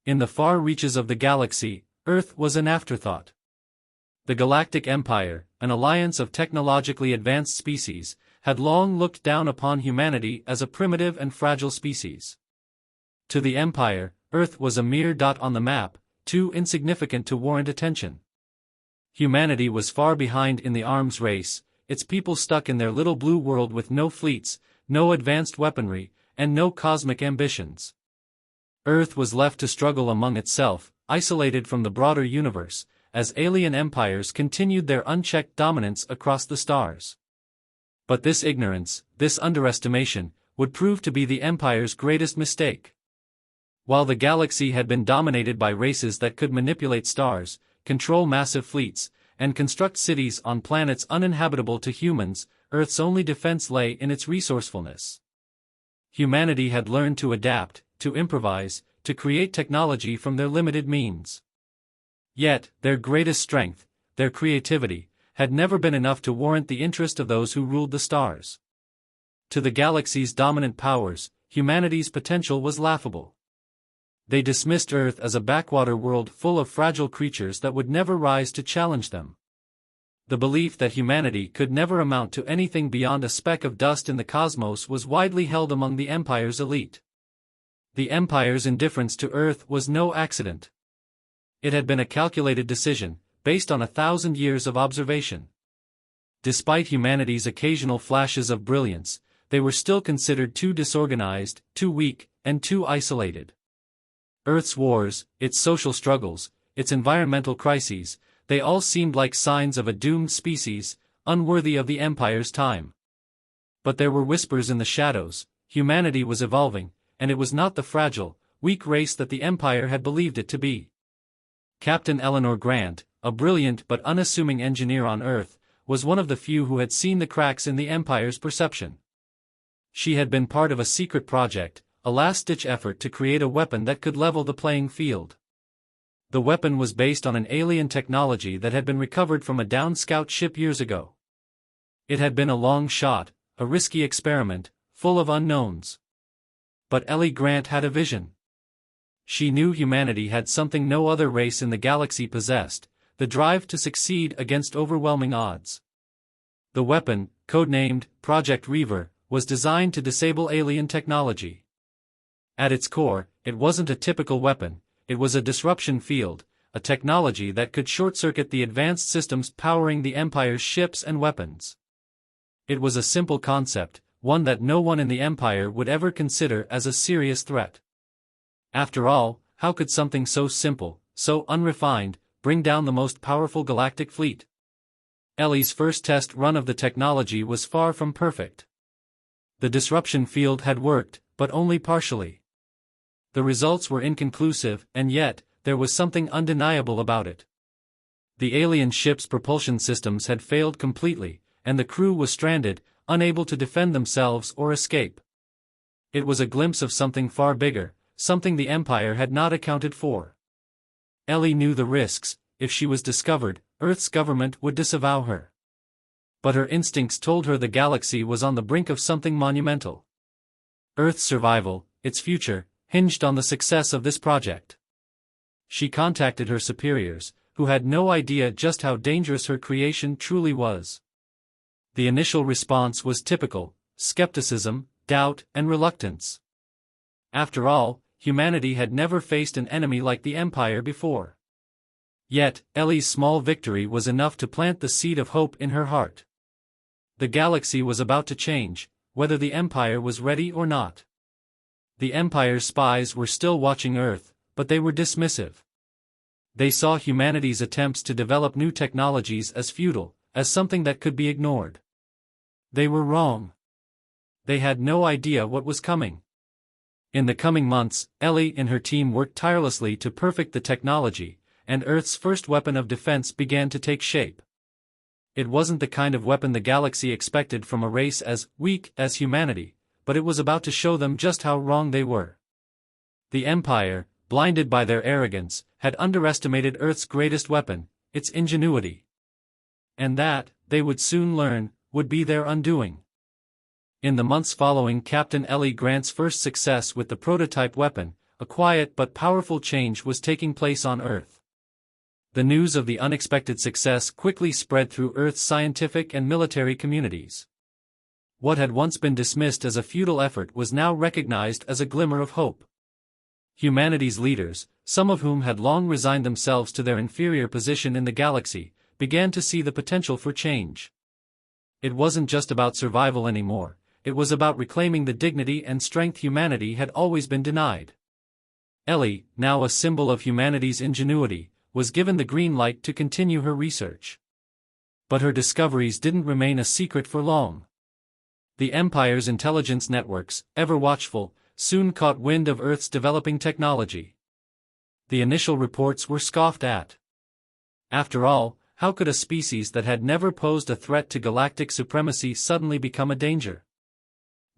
In the far reaches of the galaxy, Earth was an afterthought. The Galactic Empire, an alliance of technologically advanced species, had long looked down upon humanity as a primitive and fragile species. To the Empire, Earth was a mere dot on the map, too insignificant to warrant attention. Humanity was far behind in the arms race, its people stuck in their little blue world with no fleets, no advanced weaponry, and no cosmic ambitions. Earth was left to struggle among itself, isolated from the broader universe, as alien empires continued their unchecked dominance across the stars. But this ignorance, this underestimation, would prove to be the Empire's greatest mistake. While the galaxy had been dominated by races that could manipulate stars, control massive fleets, and construct cities on planets uninhabitable to humans, Earth's only defense lay in its resourcefulness. Humanity had learned to adapt, to improvise, to create technology from their limited means. Yet, their greatest strength, their creativity, had never been enough to warrant the interest of those who ruled the stars. To the galaxy's dominant powers, humanity's potential was laughable. They dismissed Earth as a backwater world full of fragile creatures that would never rise to challenge them. The belief that humanity could never amount to anything beyond a speck of dust in the cosmos was widely held among the Empire's elite. The Empire's indifference to Earth was no accident. It had been a calculated decision, based on 1,000 years of observation. Despite humanity's occasional flashes of brilliance, they were still considered too disorganized, too weak, and too isolated. Earth's wars, its social struggles, its environmental crises, they all seemed like signs of a doomed species, unworthy of the Empire's time. But there were whispers in the shadows. Humanity was evolving, and it was not the fragile, weak race that the Empire had believed it to be. Captain Eleanor Grant, a brilliant but unassuming engineer on Earth, was one of the few who had seen the cracks in the Empire's perception. She had been part of a secret project, a last-ditch effort to create a weapon that could level the playing field. The weapon was based on an alien technology that had been recovered from a downed scout ship years ago. It had been a long shot, a risky experiment, full of unknowns. But Ellie Grant had a vision. She knew humanity had something no other race in the galaxy possessed, the drive to succeed against overwhelming odds. The weapon, codenamed Project Reaver, was designed to disable alien technology. At its core, it wasn't a typical weapon, it was a disruption field, a technology that could short-circuit the advanced systems powering the Empire's ships and weapons. It was a simple concept, one that no one in the Empire would ever consider as a serious threat. After all, how could something so simple, so unrefined, bring down the most powerful galactic fleet? Ellie's first test run of the technology was far from perfect. The disruption field had worked, but only partially. The results were inconclusive, and yet, there was something undeniable about it. The alien ship's propulsion systems had failed completely, and the crew was stranded, unable to defend themselves or escape. It was a glimpse of something far bigger, something the Empire had not accounted for. Ellie knew the risks. If she was discovered, Earth's government would disavow her. But her instincts told her the galaxy was on the brink of something monumental. Earth's survival, its future, hinged on the success of this project. She contacted her superiors, who had no idea just how dangerous her creation truly was. The initial response was typical: skepticism, doubt, and reluctance. After all, humanity had never faced an enemy like the Empire before. Yet, Ellie's small victory was enough to plant the seed of hope in her heart. The galaxy was about to change, whether the Empire was ready or not. The Empire's spies were still watching Earth, but they were dismissive. They saw humanity's attempts to develop new technologies as futile, as something that could be ignored. They were wrong. They had no idea what was coming. In the coming months, Ellie and her team worked tirelessly to perfect the technology, and Earth's first weapon of defense began to take shape. It wasn't the kind of weapon the galaxy expected from a race as weak as humanity, but it was about to show them just how wrong they were. The Empire, blinded by their arrogance, had underestimated Earth's greatest weapon, its ingenuity. And that, they would soon learn, would be their undoing. In the months following Captain Ellie Grant's first success with the prototype weapon, a quiet but powerful change was taking place on Earth. The news of the unexpected success quickly spread through Earth's scientific and military communities. What had once been dismissed as a futile effort was now recognized as a glimmer of hope. Humanity's leaders, some of whom had long resigned themselves to their inferior position in the galaxy, began to see the potential for change. It wasn't just about survival anymore, it was about reclaiming the dignity and strength humanity had always been denied. Ellie, now a symbol of humanity's ingenuity, was given the green light to continue her research. But her discoveries didn't remain a secret for long. The Empire's intelligence networks, ever watchful, soon caught wind of Earth's developing technology. The initial reports were scoffed at. After all, how could a species that had never posed a threat to galactic supremacy suddenly become a danger?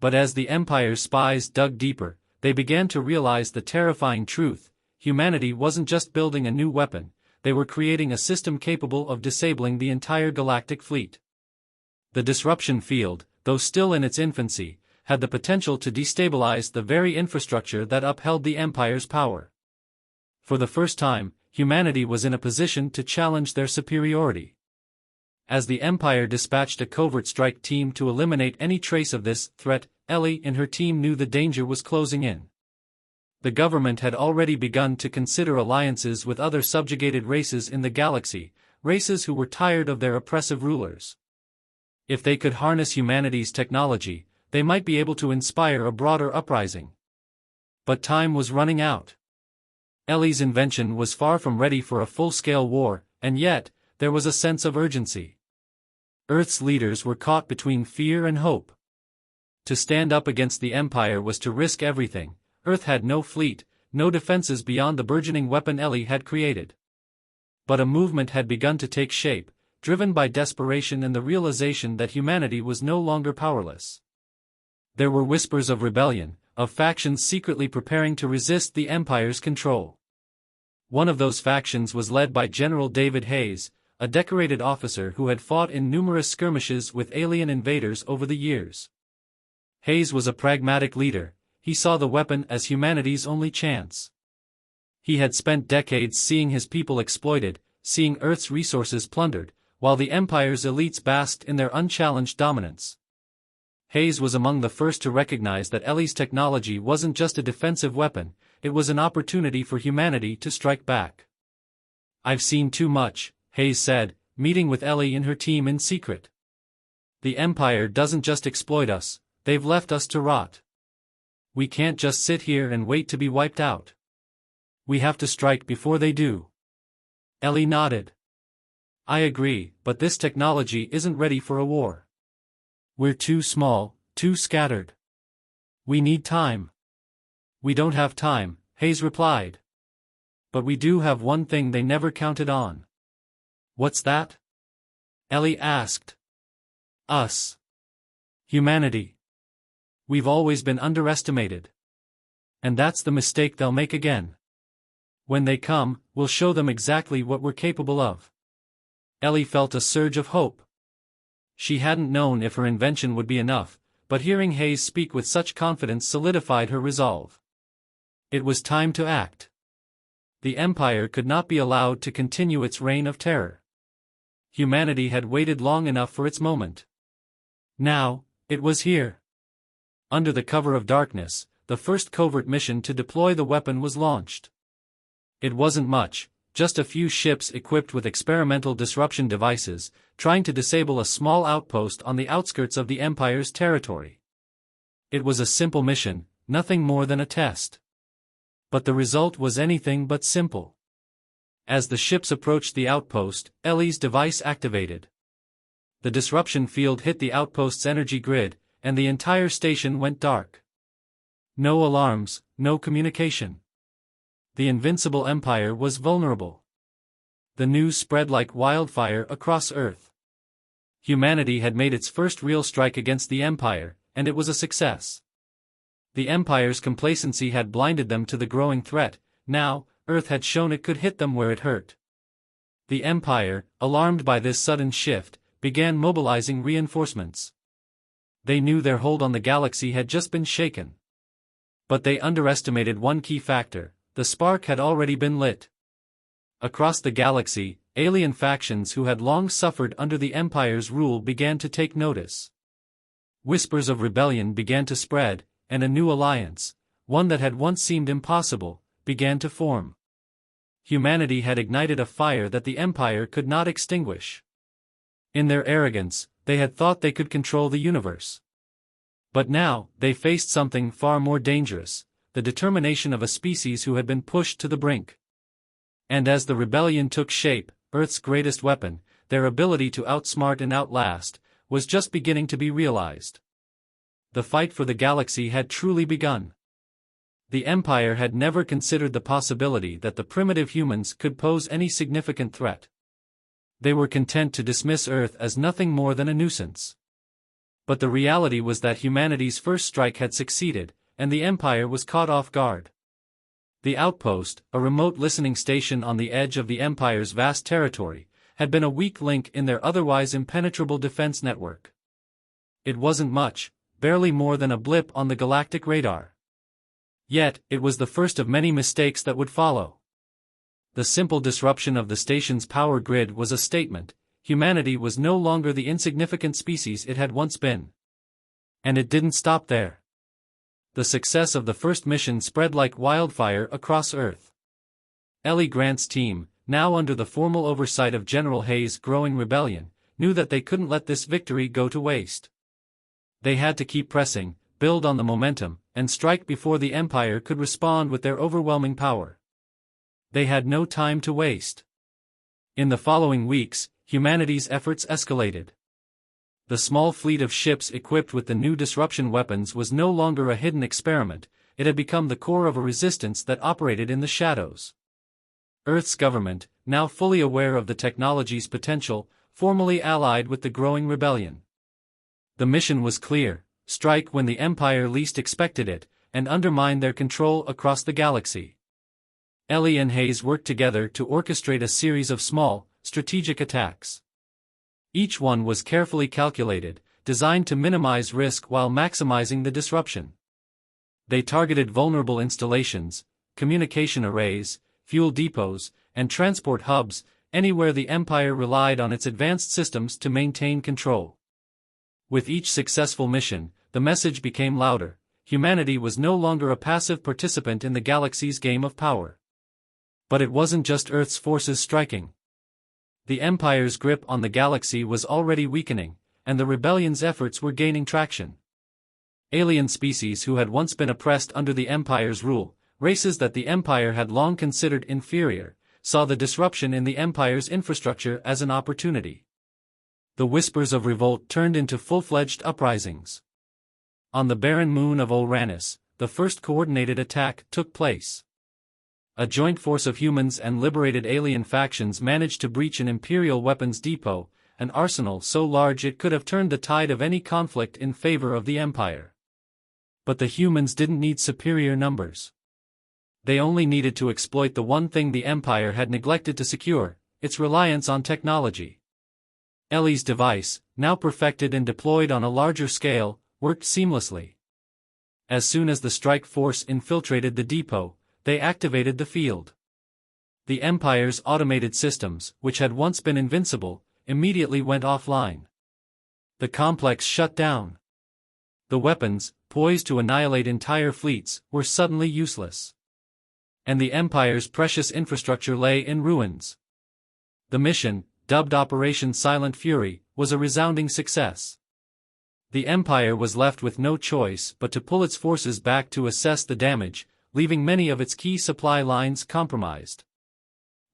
But as the Empire's spies dug deeper, they began to realize the terrifying truth: humanity wasn't just building a new weapon, they were creating a system capable of disabling the entire galactic fleet. The disruption field, though still in its infancy, had the potential to destabilize the very infrastructure that upheld the Empire's power. For the first time, humanity was in a position to challenge their superiority. As the Empire dispatched a covert strike team to eliminate any trace of this threat, Ellie and her team knew the danger was closing in. The government had already begun to consider alliances with other subjugated races in the galaxy, races who were tired of their oppressive rulers. If they could harness humanity's technology, they might be able to inspire a broader uprising. But time was running out. Ellie's invention was far from ready for a full-scale war, and yet, there was a sense of urgency. Earth's leaders were caught between fear and hope. To stand up against the Empire was to risk everything. Earth had no fleet, no defenses beyond the burgeoning weapon Ellie had created. But a movement had begun to take shape, driven by desperation and the realization that humanity was no longer powerless. There were whispers of rebellion, of factions secretly preparing to resist the Empire's control. One of those factions was led by General David Hayes, a decorated officer who had fought in numerous skirmishes with alien invaders over the years. Hayes was a pragmatic leader. He saw the weapon as humanity's only chance. He had spent decades seeing his people exploited, seeing Earth's resources plundered, while the Empire's elites basked in their unchallenged dominance. Hayes was among the first to recognize that Ellie's technology wasn't just a defensive weapon, it was an opportunity for humanity to strike back. "I've seen too much," Hayes said, meeting with Ellie and her team in secret. "The Empire doesn't just exploit us, they've left us to rot. We can't just sit here and wait to be wiped out. We have to strike before they do." Ellie nodded. "I agree, but this technology isn't ready for a war. We're too small, too scattered. We need time." "We don't have time," Hayes replied. "But we do have one thing they never counted on." "What's that?" Ellie asked. "Us. Humanity. We've always been underestimated. And that's the mistake they'll make again. When they come, we'll show them exactly what we're capable of." Ellie felt a surge of hope. She hadn't known if her invention would be enough, but hearing Hayes speak with such confidence solidified her resolve. It was time to act. The Empire could not be allowed to continue its reign of terror. Humanity had waited long enough for its moment. Now, it was here. Under the cover of darkness, the first covert mission to deploy the weapon was launched. It wasn't much, just a few ships equipped with experimental disruption devices, trying to disable a small outpost on the outskirts of the Empire's territory. It was a simple mission, nothing more than a test. But the result was anything but simple. As the ships approached the outpost, Ellie's device activated. The disruption field hit the outpost's energy grid, and the entire station went dark. No alarms, no communication. The invincible Empire was vulnerable. The news spread like wildfire across Earth. Humanity had made its first real strike against the Empire, and it was a success. The Empire's complacency had blinded them to the growing threat. Now, Earth had shown it could hit them where it hurt. The Empire, alarmed by this sudden shift, began mobilizing reinforcements. They knew their hold on the galaxy had just been shaken. But they underestimated one key factor: the spark had already been lit. Across the galaxy, alien factions who had long suffered under the Empire's rule began to take notice. Whispers of rebellion began to spread, and a new alliance, one that had once seemed impossible, began to form. Humanity had ignited a fire that the Empire could not extinguish. In their arrogance, they had thought they could control the universe. But now, they faced something far more dangerous: the determination of a species who had been pushed to the brink. And as the rebellion took shape, Earth's greatest weapon, their ability to outsmart and outlast, was just beginning to be realized. The fight for the galaxy had truly begun. The Empire had never considered the possibility that the primitive humans could pose any significant threat. They were content to dismiss Earth as nothing more than a nuisance. But the reality was that humanity's first strike had succeeded, and the Empire was caught off guard. The outpost, a remote listening station on the edge of the Empire's vast territory, had been a weak link in their otherwise impenetrable defense network. It wasn't much, barely more than a blip on the galactic radar. Yet, it was the first of many mistakes that would follow. The simple disruption of the station's power grid was a statement: humanity was no longer the insignificant species it had once been. And it didn't stop there. The success of the first mission spread like wildfire across Earth. Ellie Grant's team, now under the formal oversight of General Hayes' growing rebellion, knew that they couldn't let this victory go to waste. They had to keep pressing, build on the momentum, and strike before the Empire could respond with their overwhelming power. They had no time to waste. In the following weeks, humanity's efforts escalated. The small fleet of ships equipped with the new disruption weapons was no longer a hidden experiment; it had become the core of a resistance that operated in the shadows. Earth's government, now fully aware of the technology's potential, formally allied with the growing rebellion. The mission was clear: strike when the Empire least expected it, and undermine their control across the galaxy. Ellie and Hayes worked together to orchestrate a series of small, strategic attacks. Each one was carefully calculated, designed to minimize risk while maximizing the disruption. They targeted vulnerable installations, communication arrays, fuel depots, and transport hubs, anywhere the Empire relied on its advanced systems to maintain control. With each successful mission, the message became louder: humanity was no longer a passive participant in the galaxy's game of power. But it wasn't just Earth's forces striking. The Empire's grip on the galaxy was already weakening, and the rebellion's efforts were gaining traction. Alien species who had once been oppressed under the Empire's rule, races that the Empire had long considered inferior, saw the disruption in the Empire's infrastructure as an opportunity. The whispers of revolt turned into full-fledged uprisings. On the barren moon of Uranus, the first coordinated attack took place. A joint force of humans and liberated alien factions managed to breach an Imperial weapons depot, an arsenal so large it could have turned the tide of any conflict in favor of the Empire. But the humans didn't need superior numbers. They only needed to exploit the one thing the Empire had neglected to secure: its reliance on technology. Ellie's device, now perfected and deployed on a larger scale, worked seamlessly. As soon as the strike force infiltrated the depot, they activated the field. The Empire's automated systems, which had once been invincible, immediately went offline. The complex shut down. The weapons, poised to annihilate entire fleets, were suddenly useless. And the Empire's precious infrastructure lay in ruins. The mission, dubbed Operation Silent Fury, was a resounding success. The Empire was left with no choice but to pull its forces back to assess the damage, leaving many of its key supply lines compromised.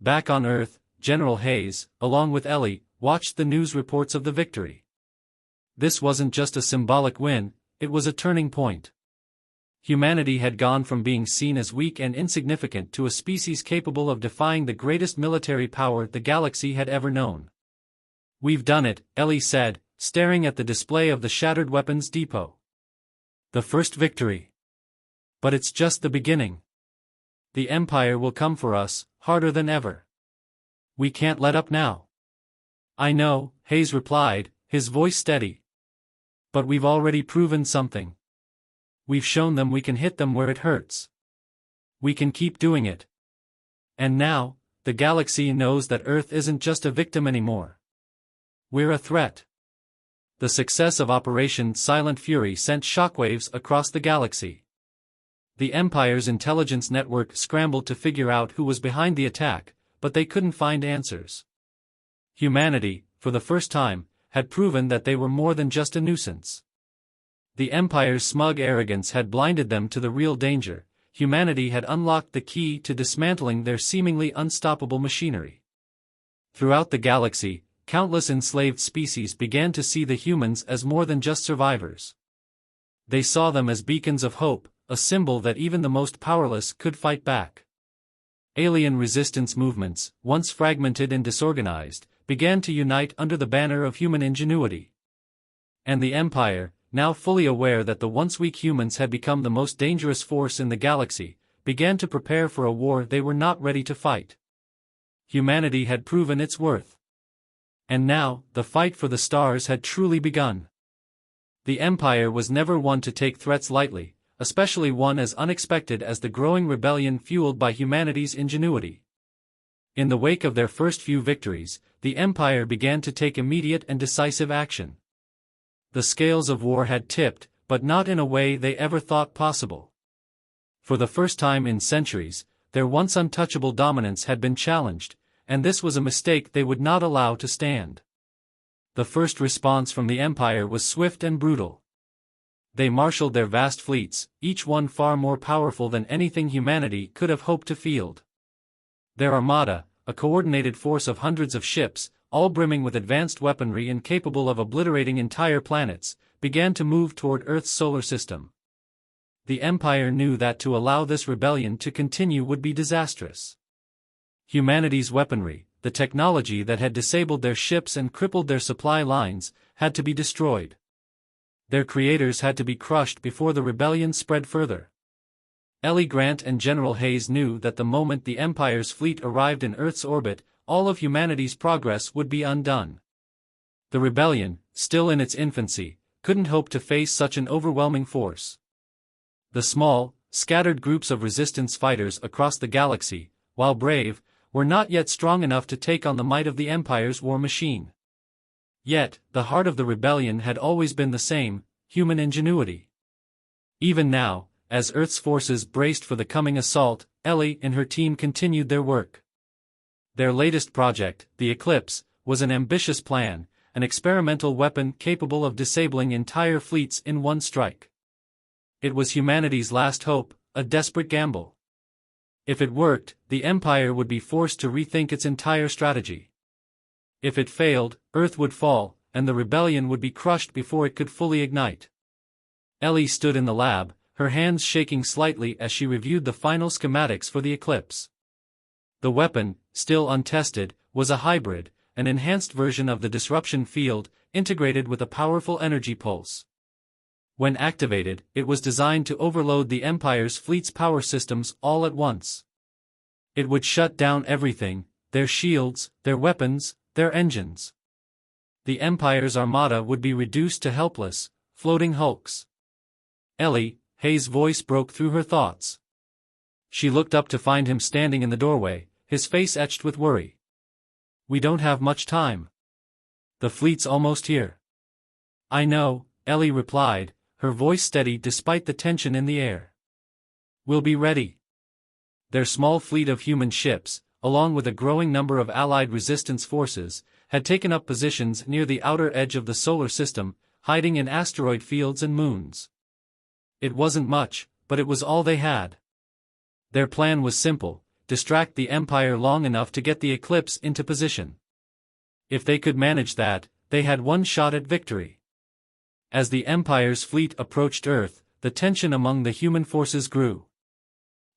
Back on Earth, General Hayes, along with Ellie, watched the news reports of the victory. This wasn't just a symbolic win, it was a turning point. Humanity had gone from being seen as weak and insignificant to a species capable of defying the greatest military power the galaxy had ever known. "We've done it," Ellie said, staring at the display of the shattered weapons depot. "The first victory. But it's just the beginning. The Empire will come for us, harder than ever. We can't let up now." "I know," Hayes replied, his voice steady. "But we've already proven something. We've shown them we can hit them where it hurts. We can keep doing it. And now, the galaxy knows that Earth isn't just a victim anymore. We're a threat. The success of Operation Silent Fury sent shockwaves across the galaxy. The Empire's intelligence network scrambled to figure out who was behind the attack, but they couldn't find answers. Humanity, for the first time, had proven that they were more than just a nuisance. The Empire's smug arrogance had blinded them to the real danger. Humanity had unlocked the key to dismantling their seemingly unstoppable machinery. Throughout the galaxy, countless enslaved species began to see the humans as more than just survivors. They saw them as beacons of hope, a symbol that even the most powerless could fight back. Alien resistance movements, once fragmented and disorganized, began to unite under the banner of human ingenuity. And the Empire, now fully aware that the once weak humans had become the most dangerous force in the galaxy, began to prepare for a war they were not ready to fight. Humanity had proven its worth. And now, the fight for the stars had truly begun. The Empire was never one to take threats lightly, especially one as unexpected as the growing rebellion fueled by humanity's ingenuity. In the wake of their first few victories, the Empire began to take immediate and decisive action. The scales of war had tipped, but not in a way they ever thought possible. For the first time in centuries, their once untouchable dominance had been challenged, and this was a mistake they would not allow to stand. The first response from the Empire was swift and brutal. They marshaled their vast fleets, each one far more powerful than anything humanity could have hoped to field. Their armada, a coordinated force of hundreds of ships, all brimming with advanced weaponry and capable of obliterating entire planets, began to move toward Earth's solar system. The Empire knew that to allow this rebellion to continue would be disastrous. Humanity's weaponry, the technology that had disabled their ships and crippled their supply lines, had to be destroyed. Their creators had to be crushed before the rebellion spread further. Ellie Grant and General Hayes knew that the moment the Empire's fleet arrived in Earth's orbit, all of humanity's progress would be undone. The rebellion, still in its infancy, couldn't hope to face such an overwhelming force. The small, scattered groups of resistance fighters across the galaxy, while brave, were not yet strong enough to take on the might of the Empire's war machine. Yet, the heart of the rebellion had always been the same: human ingenuity. Even now, as Earth's forces braced for the coming assault, Ellie and her team continued their work. Their latest project, the Eclipse, was an ambitious plan, an experimental weapon capable of disabling entire fleets in one strike. It was humanity's last hope, a desperate gamble. If it worked, the Empire would be forced to rethink its entire strategy. If it failed, Earth would fall, and the rebellion would be crushed before it could fully ignite. Ellie stood in the lab, her hands shaking slightly as she reviewed the final schematics for the Eclipse. The weapon, still untested, was a hybrid, an enhanced version of the disruption field, integrated with a powerful energy pulse. When activated, it was designed to overload the Empire's fleet's power systems all at once. It would shut down everything: their shields, their weapons, their engines. The Empire's armada would be reduced to helpless, floating hulks. Ellie, Hayes' voice broke through her thoughts. She looked up to find him standing in the doorway, his face etched with worry. "We don't have much time. The fleet's almost here." "I know," Ellie replied, her voice steady despite the tension in the air. "We'll be ready." Their small fleet of human ships, along with a growing number of allied resistance forces, had taken up positions near the outer edge of the solar system, hiding in asteroid fields and moons. It wasn't much, but it was all they had. Their plan was simple: distract the Empire long enough to get the Eclipse into position. If they could manage that, they had one shot at victory. As the Empire's fleet approached Earth, the tension among the human forces grew.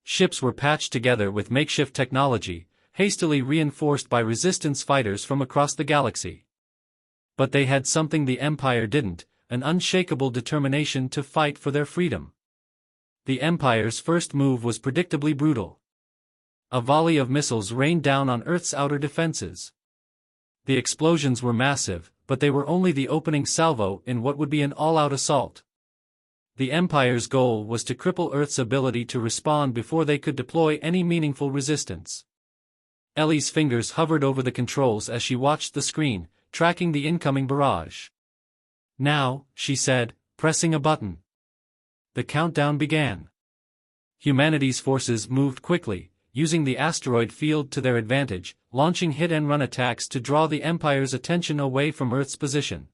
Ships were patched together with makeshift technology, hastily reinforced by resistance fighters from across the galaxy. But they had something the Empire didn't: an unshakable determination to fight for their freedom. The Empire's first move was predictably brutal. A volley of missiles rained down on Earth's outer defenses. The explosions were massive, but they were only the opening salvo in what would be an all-out assault. The Empire's goal was to cripple Earth's ability to respond before they could deploy any meaningful resistance. Ellie's fingers hovered over the controls as she watched the screen, tracking the incoming barrage. "Now," she said, pressing a button. The countdown began. Humanity's forces moved quickly, using the asteroid field to their advantage, launching hit-and-run attacks to draw the Empire's attention away from Earth's position.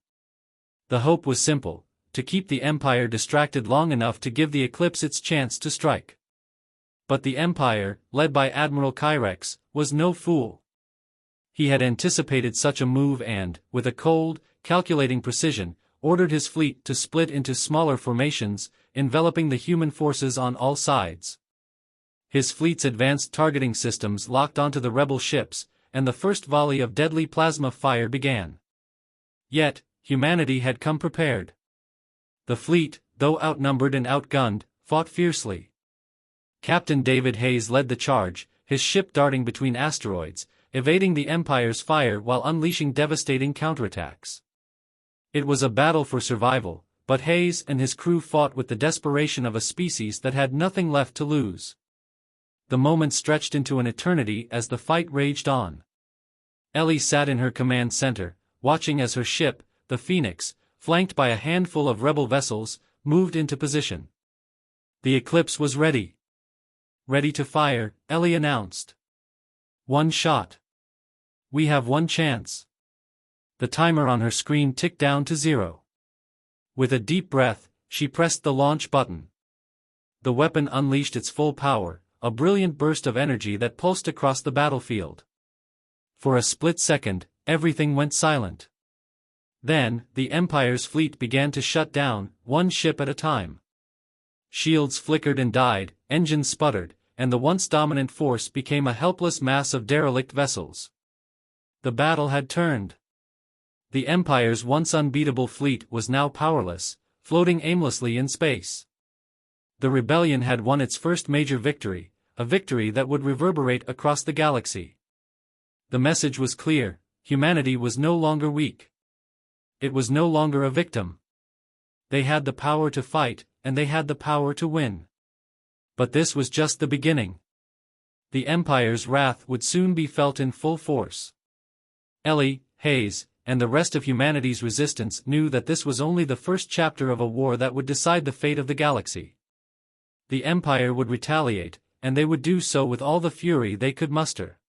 The hope was simple: to keep the Empire distracted long enough to give the Eclipse its chance to strike. But the Empire, led by Admiral Kyrex, was no fool. He had anticipated such a move and, with a cold, calculating precision, ordered his fleet to split into smaller formations, enveloping the human forces on all sides. His fleet's advanced targeting systems locked onto the rebel ships, and the first volley of deadly plasma fire began. Yet, humanity had come prepared. The fleet, though outnumbered and outgunned, fought fiercely. Captain David Hayes led the charge, his ship darting between asteroids, evading the Empire's fire while unleashing devastating counterattacks. It was a battle for survival, but Hayes and his crew fought with the desperation of a species that had nothing left to lose. The moment stretched into an eternity as the fight raged on. Ellie sat in her command center, watching as her ship, the Phoenix, flanked by a handful of rebel vessels, moved into position. The Eclipse was ready. "Ready to fire," Ellie announced. "One shot. We have one chance." The timer on her screen ticked down to 0. With a deep breath, she pressed the launch button. The weapon unleashed its full power, a brilliant burst of energy that pulsed across the battlefield. For a split second, everything went silent. Then, the Empire's fleet began to shut down, one ship at a time. Shields flickered and died, engines sputtered, and the once dominant force became a helpless mass of derelict vessels. The battle had turned. The Empire's once unbeatable fleet was now powerless, floating aimlessly in space. The rebellion had won its first major victory, a victory that would reverberate across the galaxy. The message was clear: humanity was no longer weak. It was no longer a victim. They had the power to fight, and they had the power to win. But this was just the beginning. The Empire's wrath would soon be felt in full force. Ellie, Hayes, and the rest of humanity's resistance knew that this was only the first chapter of a war that would decide the fate of the galaxy. The Empire would retaliate, and they would do so with all the fury they could muster.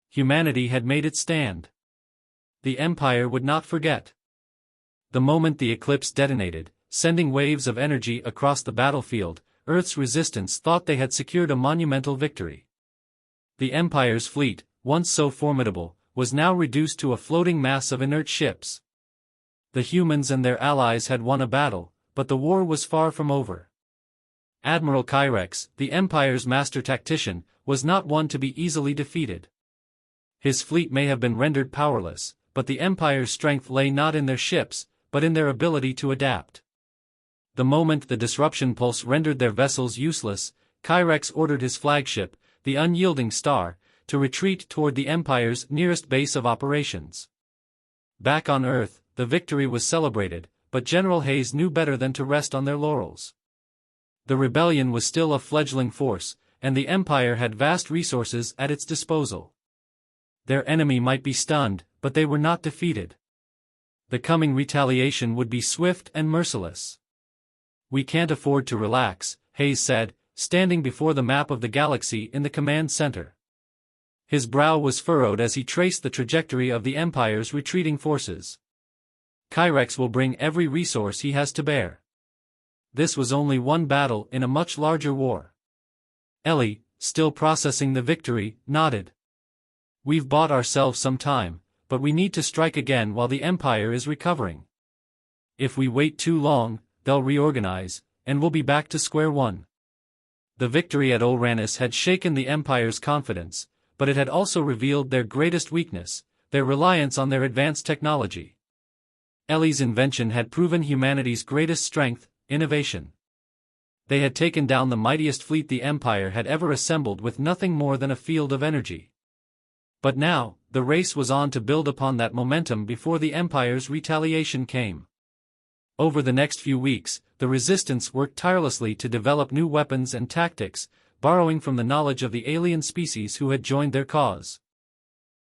Humanity had made its stand. The Empire would not forget. The moment the Eclipse detonated, sending waves of energy across the battlefield, Earth's resistance thought they had secured a monumental victory. The Empire's fleet, once so formidable, was now reduced to a floating mass of inert ships. The humans and their allies had won a battle, but the war was far from over. Admiral Kyrex, the Empire's master tactician, was not one to be easily defeated. His fleet may have been rendered powerless, but the Empire's strength lay not in their ships, but in their ability to adapt. The moment the disruption pulse rendered their vessels useless, Kyrex ordered his flagship, the unyielding Star, to retreat toward the Empire's nearest base of operations. Back on Earth, the victory was celebrated, but General Hayes knew better than to rest on their laurels. The rebellion was still a fledgling force, and the Empire had vast resources at its disposal. Their enemy might be stunned, but they were not defeated. The coming retaliation would be swift and merciless. "We can't afford to relax," Hayes said, standing before the map of the galaxy in the command center. His brow was furrowed as he traced the trajectory of the Empire's retreating forces. "Kyrex will bring every resource he has to bear. This was only one battle in a much larger war." Ellie, still processing the victory, nodded. "We've bought ourselves some time, but we need to strike again while the Empire is recovering. If we wait too long, they'll reorganize, and we'll be back to square one." The victory at Olranis had shaken the Empire's confidence, but it had also revealed their greatest weakness, their reliance on their advanced technology. Ellie's invention had proven humanity's greatest strength: innovation. They had taken down the mightiest fleet the Empire had ever assembled with nothing more than a field of energy. But now, the race was on to build upon that momentum before the Empire's retaliation came. Over the next few weeks, the Resistance worked tirelessly to develop new weapons and tactics, borrowing from the knowledge of the alien species who had joined their cause.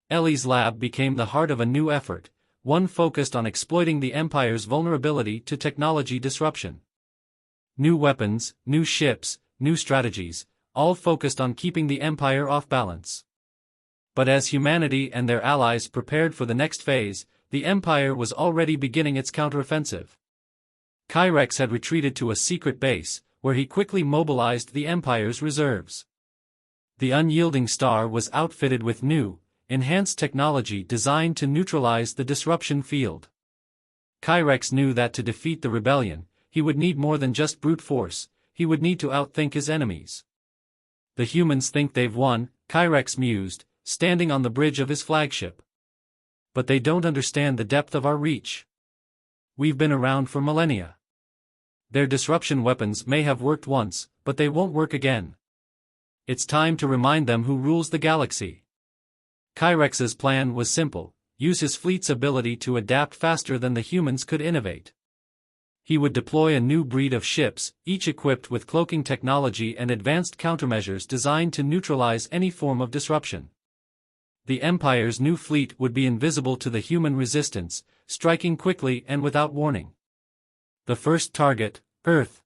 Ellie's lab became the heart of a new effort, one focused on exploiting the Empire's vulnerability to technology disruption. New weapons, new ships, new strategies, all focused on keeping the Empire off balance. But as humanity and their allies prepared for the next phase, the Empire was already beginning its counteroffensive. Kyrex had retreated to a secret base, where he quickly mobilized the Empire's reserves. The unyielding star was outfitted with new, enhanced technology designed to neutralize the disruption field. Kyrex knew that to defeat the rebellion, he would need more than just brute force, he would need to outthink his enemies. The humans think they've won, Kyrex mused, standing on the bridge of his flagship. But they don't understand the depth of our reach. We've been around for millennia. Their disruption weapons may have worked once, but they won't work again. It's time to remind them who rules the galaxy. Kyrex's plan was simple: use his fleet's ability to adapt faster than the humans could innovate. He would deploy a new breed of ships, each equipped with cloaking technology and advanced countermeasures designed to neutralize any form of disruption. The Empire's new fleet would be invisible to the human resistance, striking quickly and without warning. The first target, Earth.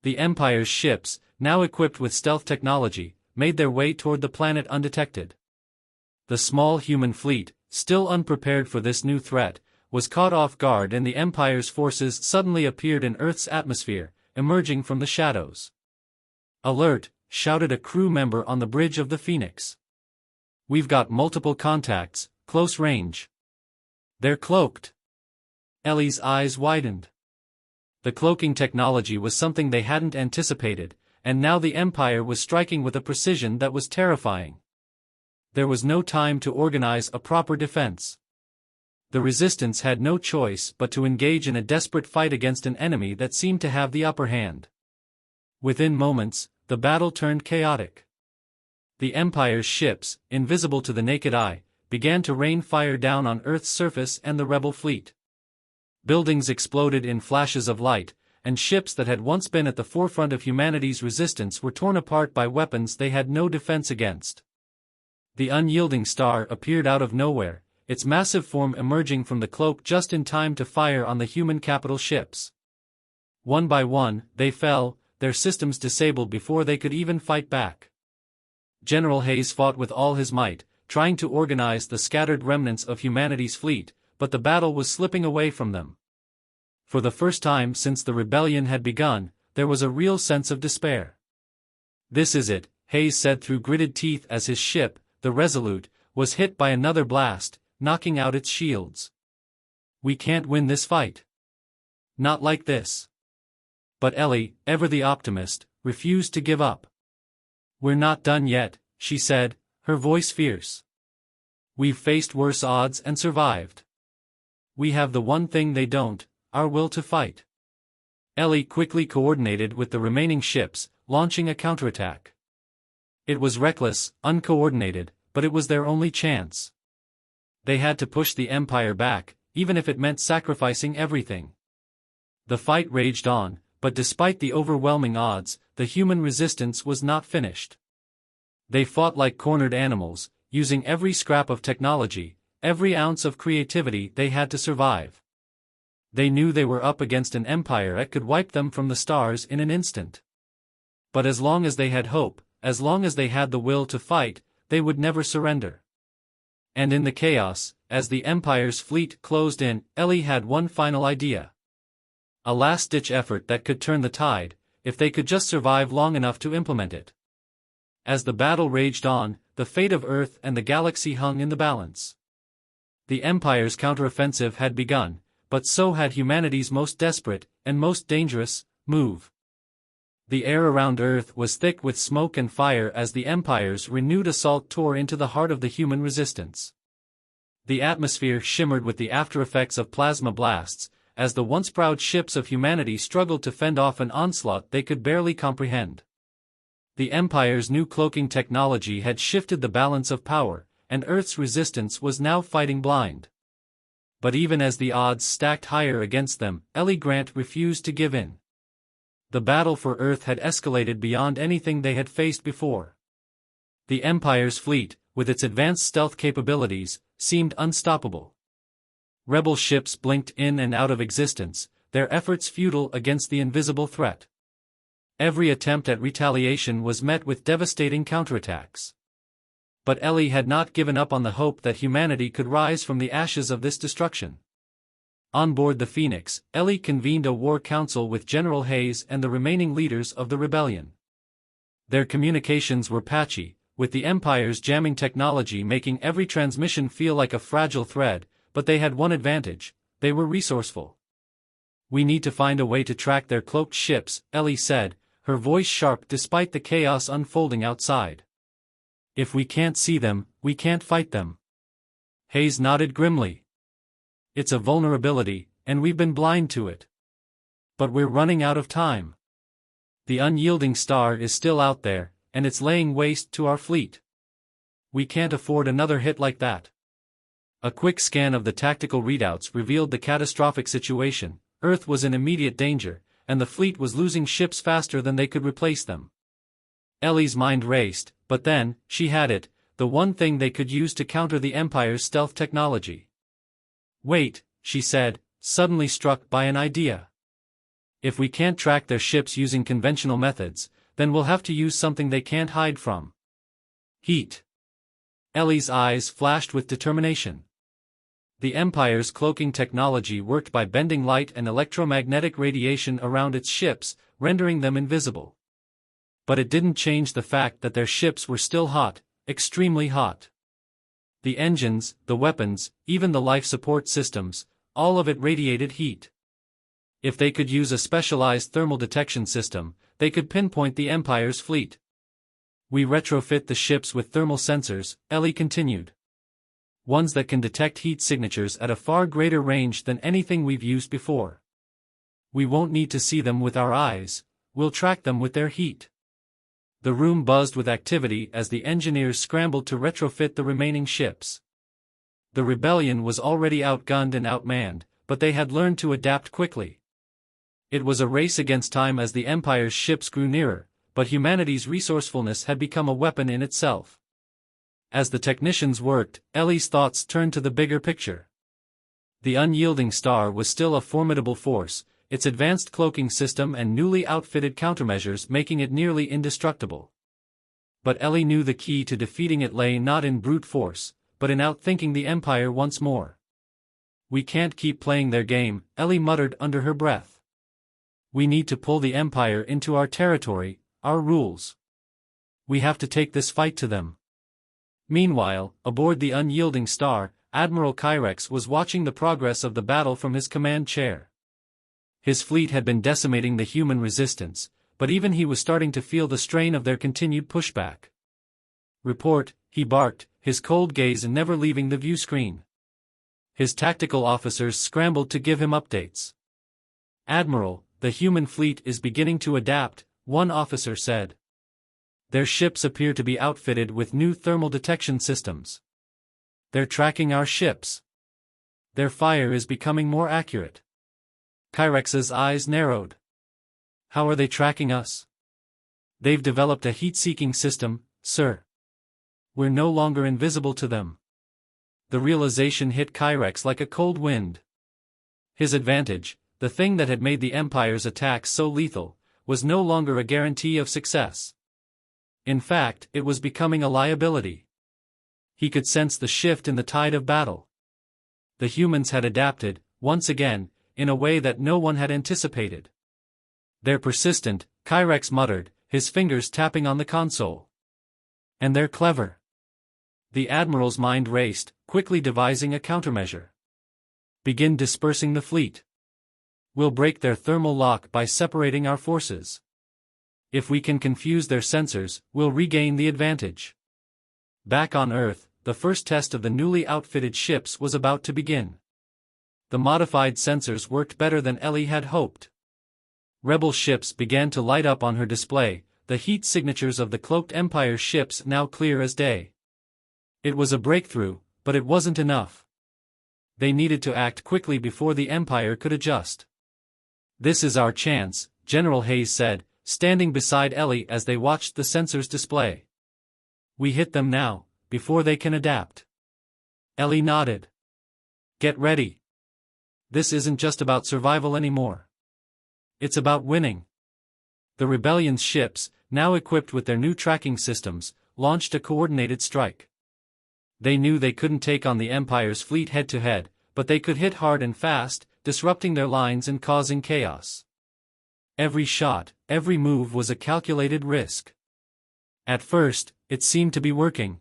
The Empire's ships, now equipped with stealth technology, made their way toward the planet undetected. The small human fleet, still unprepared for this new threat, was caught off guard, and the Empire's forces suddenly appeared in Earth's atmosphere, emerging from the shadows. "Alert!" shouted a crew member on the bridge of the Phoenix. "We've got multiple contacts, close range. They're cloaked." Ellie's eyes widened. The cloaking technology was something they hadn't anticipated, and now the Empire was striking with a precision that was terrifying. There was no time to organize a proper defense. The Resistance had no choice but to engage in a desperate fight against an enemy that seemed to have the upper hand. Within moments, the battle turned chaotic. The Empire's ships, invisible to the naked eye, began to rain fire down on Earth's surface and the rebel fleet. Buildings exploded in flashes of light, and ships that had once been at the forefront of humanity's resistance were torn apart by weapons they had no defense against. The unyielding star appeared out of nowhere, its massive form emerging from the cloak just in time to fire on the human capital ships. One by one, they fell, their systems disabled before they could even fight back. General Hayes fought with all his might, trying to organize the scattered remnants of humanity's fleet, but the battle was slipping away from them. For the first time since the rebellion had begun, there was a real sense of despair. "This is it," Hayes said through gritted teeth as his ship, the Resolute, was hit by another blast, knocking out its shields. "We can't win this fight. Not like this." But Ellie, ever the optimist, refused to give up. "We're not done yet," she said, her voice fierce. "We've faced worse odds and survived. We have the one thing they don't, our will to fight." Ellie quickly coordinated with the remaining ships, launching a counterattack. It was reckless, uncoordinated, but it was their only chance. They had to push the Empire back, even if it meant sacrificing everything. The fight raged on, but despite the overwhelming odds, the human resistance was not finished. They fought like cornered animals, using every scrap of technology, every ounce of creativity they had to survive. They knew they were up against an Empire that could wipe them from the stars in an instant. But as long as they had hope, as long as they had the will to fight, they would never surrender. And in the chaos, as the Empire's fleet closed in, Ellie had one final idea. A last-ditch effort that could turn the tide, if they could just survive long enough to implement it. As the battle raged on, the fate of Earth and the galaxy hung in the balance. The Empire's counteroffensive had begun, but so had humanity's most desperate, and most dangerous, move. The air around Earth was thick with smoke and fire as the Empire's renewed assault tore into the heart of the human resistance. The atmosphere shimmered with the aftereffects of plasma blasts, as the once proud ships of humanity struggled to fend off an onslaught they could barely comprehend. The Empire's new cloaking technology had shifted the balance of power, and Earth's resistance was now fighting blind. But even as the odds stacked higher against them, Ellie Grant refused to give in. The battle for Earth had escalated beyond anything they had faced before. The Empire's fleet, with its advanced stealth capabilities, seemed unstoppable. Rebel ships blinked in and out of existence, their efforts futile against the invisible threat. Every attempt at retaliation was met with devastating counterattacks. But Ellie had not given up on the hope that humanity could rise from the ashes of this destruction. On board the Phoenix, Ellie convened a war council with General Hayes and the remaining leaders of the rebellion. Their communications were patchy, with the Empire's jamming technology making every transmission feel like a fragile thread, but they had one advantage: they were resourceful. "We need to find a way to track their cloaked ships," Ellie said, her voice sharp despite the chaos unfolding outside. "If we can't see them, we can't fight them." Hayes nodded grimly. "It's a vulnerability, and we've been blind to it. But we're running out of time. The unyielding star is still out there, and it's laying waste to our fleet. We can't afford another hit like that." A quick scan of the tactical readouts revealed the catastrophic situation. Earth was in immediate danger, and the fleet was losing ships faster than they could replace them. Ellie's mind raced, but then, she had it, the one thing they could use to counter the Empire's stealth technology. "Wait," she said, suddenly struck by an idea. "If we can't track their ships using conventional methods, then we'll have to use something they can't hide from. Heat." Ellie's eyes flashed with determination. The Empire's cloaking technology worked by bending light and electromagnetic radiation around its ships, rendering them invisible. But it didn't change the fact that their ships were still hot, extremely hot. The engines, the weapons, even the life support systems, all of it radiated heat. If they could use a specialized thermal detection system, they could pinpoint the Empire's fleet. "We retrofit the ships with thermal sensors," Ellie continued. "Ones that can detect heat signatures at a far greater range than anything we've used before. We won't need to see them with our eyes, we'll track them with their heat." The room buzzed with activity as the engineers scrambled to retrofit the remaining ships. The rebellion was already outgunned and outmanned, but they had learned to adapt quickly. It was a race against time as the Empire's ships grew nearer, but humanity's resourcefulness had become a weapon in itself. As the technicians worked, Ellie's thoughts turned to the bigger picture. The unyielding star was still a formidable force, its advanced cloaking system and newly outfitted countermeasures making it nearly indestructible. But Ellie knew the key to defeating it lay not in brute force, but in outthinking the Empire once more. "We can't keep playing their game," Ellie muttered under her breath. "We need to pull the Empire into our territory, our rules. We have to take this fight to them." Meanwhile, aboard the unyielding star, Admiral Kyrex was watching the progress of the battle from his command chair. His fleet had been decimating the human resistance, but even he was starting to feel the strain of their continued pushback. "Report," he barked, his cold gaze never leaving the view screen. His tactical officers scrambled to give him updates. "Admiral, the human fleet is beginning to adapt," one officer said. "Their ships appear to be outfitted with new thermal detection systems. They're tracking our ships. Their fire is becoming more accurate." Kyrex's eyes narrowed. "How are they tracking us?" "They've developed a heat-seeking system, sir. We're no longer invisible to them." The realization hit Kyrex like a cold wind. His advantage, the thing that had made the Empire's attacks so lethal, was no longer a guarantee of success. In fact, it was becoming a liability. He could sense the shift in the tide of battle. The humans had adapted, once again, in a way that no one had anticipated. "They're persistent," Kyrex muttered, his fingers tapping on the console. "And they're clever." The Admiral's mind raced, quickly devising a countermeasure. "Begin dispersing the fleet. We'll break their thermal lock by separating our forces. If we can confuse their sensors, we'll regain the advantage." Back on Earth, the first test of the newly outfitted ships was about to begin. The modified sensors worked better than Ellie had hoped. Rebel ships began to light up on her display, the heat signatures of the cloaked Empire ships now clear as day. It was a breakthrough, but it wasn't enough. They needed to act quickly before the Empire could adjust. "This is our chance," General Hayes said, standing beside Ellie as they watched the sensors display. "We hit them now, before they can adapt." Ellie nodded. "Get ready. This isn't just about survival anymore. It's about winning." The rebellion's ships, now equipped with their new tracking systems, launched a coordinated strike. They knew they couldn't take on the Empire's fleet head-to-head, but they could hit hard and fast, disrupting their lines and causing chaos. Every shot, every move was a calculated risk. At first, it seemed to be working.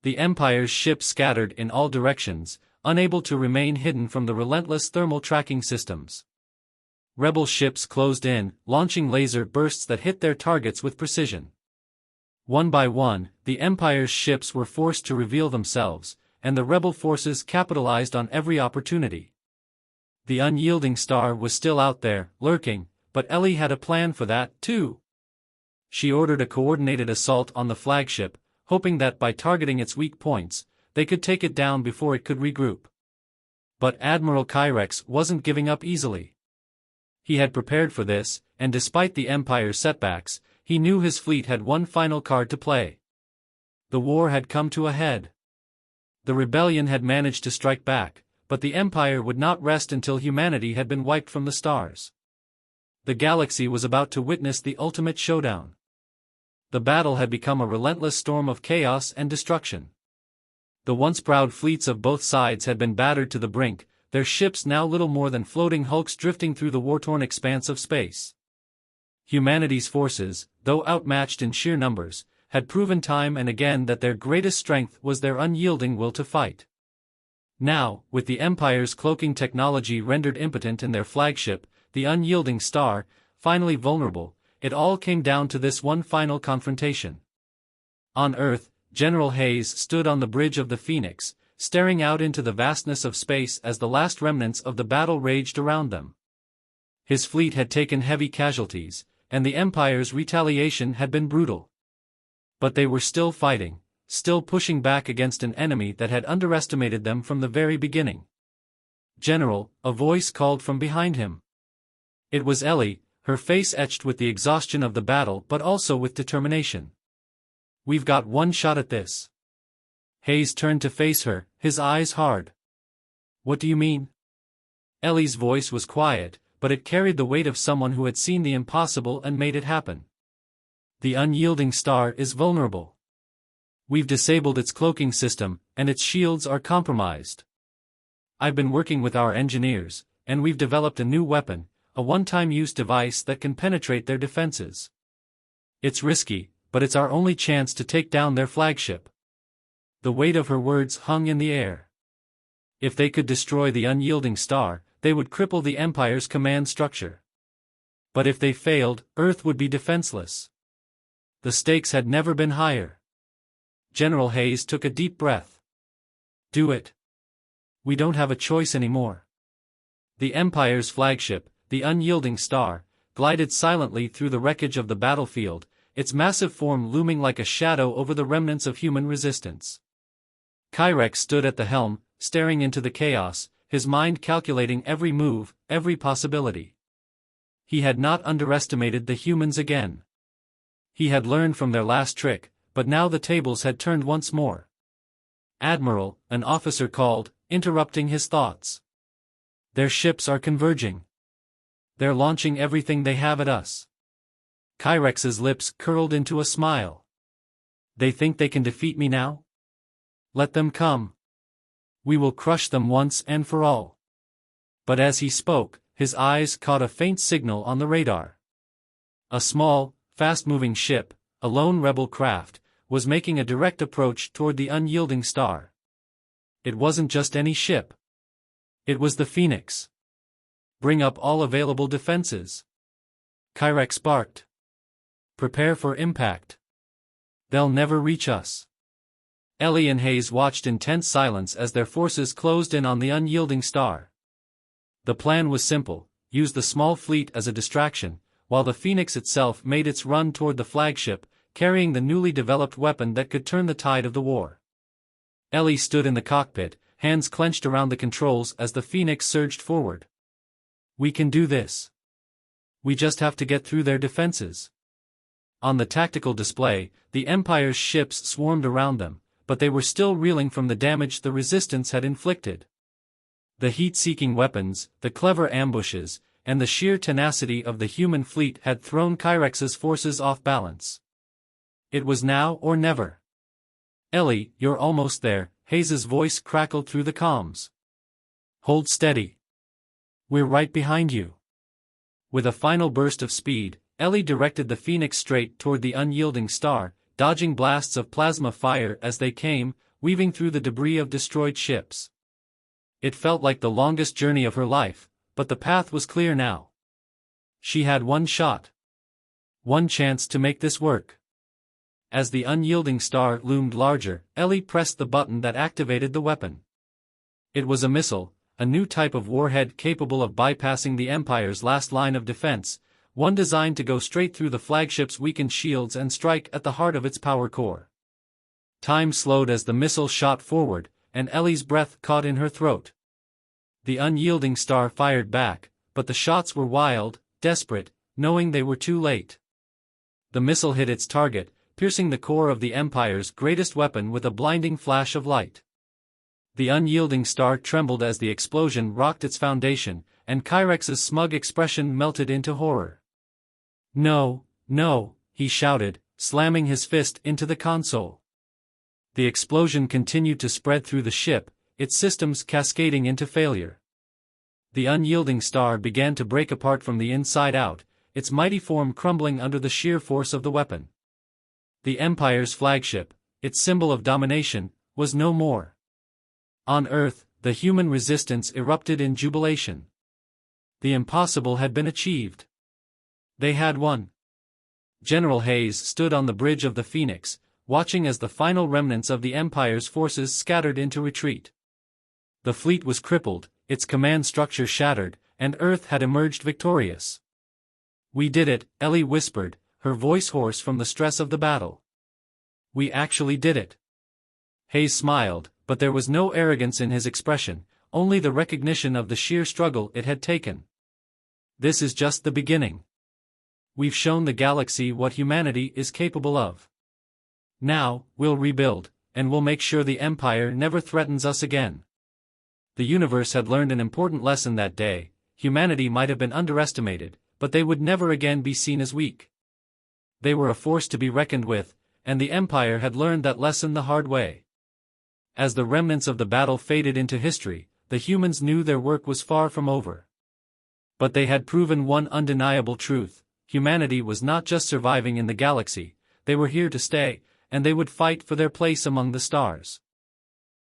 The Empire's ships scattered in all directions, unable to remain hidden from the relentless thermal tracking systems. Rebel ships closed in, launching laser bursts that hit their targets with precision. One by one, the Empire's ships were forced to reveal themselves, and the rebel forces capitalized on every opportunity. The unyielding star was still out there, lurking, but Ellie had a plan for that, too. She ordered a coordinated assault on the flagship, hoping that by targeting its weak points, they could take it down before it could regroup. But Admiral Kyrex wasn't giving up easily. He had prepared for this, and despite the Empire's setbacks, he knew his fleet had one final card to play. The war had come to a head. The rebellion had managed to strike back, but the Empire would not rest until humanity had been wiped from the stars. The galaxy was about to witness the ultimate showdown. The battle had become a relentless storm of chaos and destruction. The once proud fleets of both sides had been battered to the brink, their ships now little more than floating hulks drifting through the war-torn expanse of space. Humanity's forces, though outmatched in sheer numbers, had proven time and again that their greatest strength was their unyielding will to fight. Now, with the Empire's cloaking technology rendered impotent in their flagship, the unyielding star, finally vulnerable, it all came down to this one final confrontation. On Earth, General Hayes stood on the bridge of the Phoenix, staring out into the vastness of space as the last remnants of the battle raged around them. His fleet had taken heavy casualties, and the Empire's retaliation had been brutal. But they were still fighting, still pushing back against an enemy that had underestimated them from the very beginning. "General," a voice called from behind him. It was Ellie, her face etched with the exhaustion of the battle but also with determination. "We've got one shot at this." Hayes turned to face her, his eyes hard. "What do you mean?" Ellie's voice was quiet, but it carried the weight of someone who had seen the impossible and made it happen. "The unyielding star is vulnerable. We've disabled its cloaking system, and its shields are compromised. I've been working with our engineers, and we've developed a new weapon, a one-time use device that can penetrate their defenses. It's risky, but it's our only chance to take down their flagship." The weight of her words hung in the air. If they could destroy the unyielding star, they would cripple the Empire's command structure. But if they failed, Earth would be defenseless. The stakes had never been higher. General Hayes took a deep breath. "Do it. We don't have a choice anymore." The Empire's flagship, the unyielding star, glided silently through the wreckage of the battlefield, its massive form looming like a shadow over the remnants of human resistance. Kyrex stood at the helm, staring into the chaos, his mind calculating every move, every possibility. He had not underestimated the humans again. He had learned from their last trick, but now the tables had turned once more. "Admiral," an officer called, interrupting his thoughts. "Their ships are converging. They're launching everything they have at us." Kyrex's lips curled into a smile. "They think they can defeat me now? Let them come. We will crush them once and for all." But as he spoke, his eyes caught a faint signal on the radar. A small, fast-moving ship, a lone rebel craft, was making a direct approach toward the unyielding star. It wasn't just any ship. It was the Phoenix. "Bring up all available defenses." Kyrex barked. "Prepare for impact. They'll never reach us." Ellie and Hayes watched in tense silence as their forces closed in on the unyielding star. The plan was simple: use the small fleet as a distraction, while the Phoenix itself made its run toward the flagship, carrying the newly developed weapon that could turn the tide of the war. Ellie stood in the cockpit, hands clenched around the controls as the Phoenix surged forward. "We can do this. We just have to get through their defenses." On the tactical display, the Empire's ships swarmed around them, but they were still reeling from the damage the resistance had inflicted. The heat-seeking weapons, the clever ambushes, and the sheer tenacity of the human fleet had thrown Kyrex's forces off balance. It was now or never. "Ellie, you're almost there," Hayes's voice crackled through the comms. "Hold steady. We're right behind you." With a final burst of speed, Ellie directed the Phoenix straight toward the unyielding star, dodging blasts of plasma fire as they came, weaving through the debris of destroyed ships. It felt like the longest journey of her life, but the path was clear now. She had one shot. One chance to make this work. As the unyielding star loomed larger, Ellie pressed the button that activated the weapon. It was a missile, a new type of warhead capable of bypassing the Empire's last line of defense, one designed to go straight through the flagship's weakened shields and strike at the heart of its power core. Time slowed as the missile shot forward, and Ellie's breath caught in her throat. The unyielding star fired back, but the shots were wild, desperate, knowing they were too late. The missile hit its target, piercing the core of the Empire's greatest weapon with a blinding flash of light. The unyielding star trembled as the explosion rocked its foundation, and Kyrex's smug expression melted into horror. "No, no," he shouted, slamming his fist into the console. The explosion continued to spread through the ship, its systems cascading into failure. The unyielding star began to break apart from the inside out, its mighty form crumbling under the sheer force of the weapon. The Empire's flagship, its symbol of domination, was no more. On Earth, the human resistance erupted in jubilation. The impossible had been achieved. They had won. General Hayes stood on the bridge of the Phoenix, watching as the final remnants of the Empire's forces scattered into retreat. The fleet was crippled, its command structure shattered, and Earth had emerged victorious. "We did it," Ellie whispered, her voice hoarse from the stress of the battle. "We actually did it." Hayes smiled, but there was no arrogance in his expression, only the recognition of the sheer struggle it had taken. "This is just the beginning. We've shown the galaxy what humanity is capable of. Now, we'll rebuild, and we'll make sure the Empire never threatens us again." The universe had learned an important lesson that day. Humanity might have been underestimated, but they would never again be seen as weak. They were a force to be reckoned with, and the Empire had learned that lesson the hard way. As the remnants of the battle faded into history, the humans knew their work was far from over. But they had proven one undeniable truth: humanity was not just surviving in the galaxy, they were here to stay, and they would fight for their place among the stars.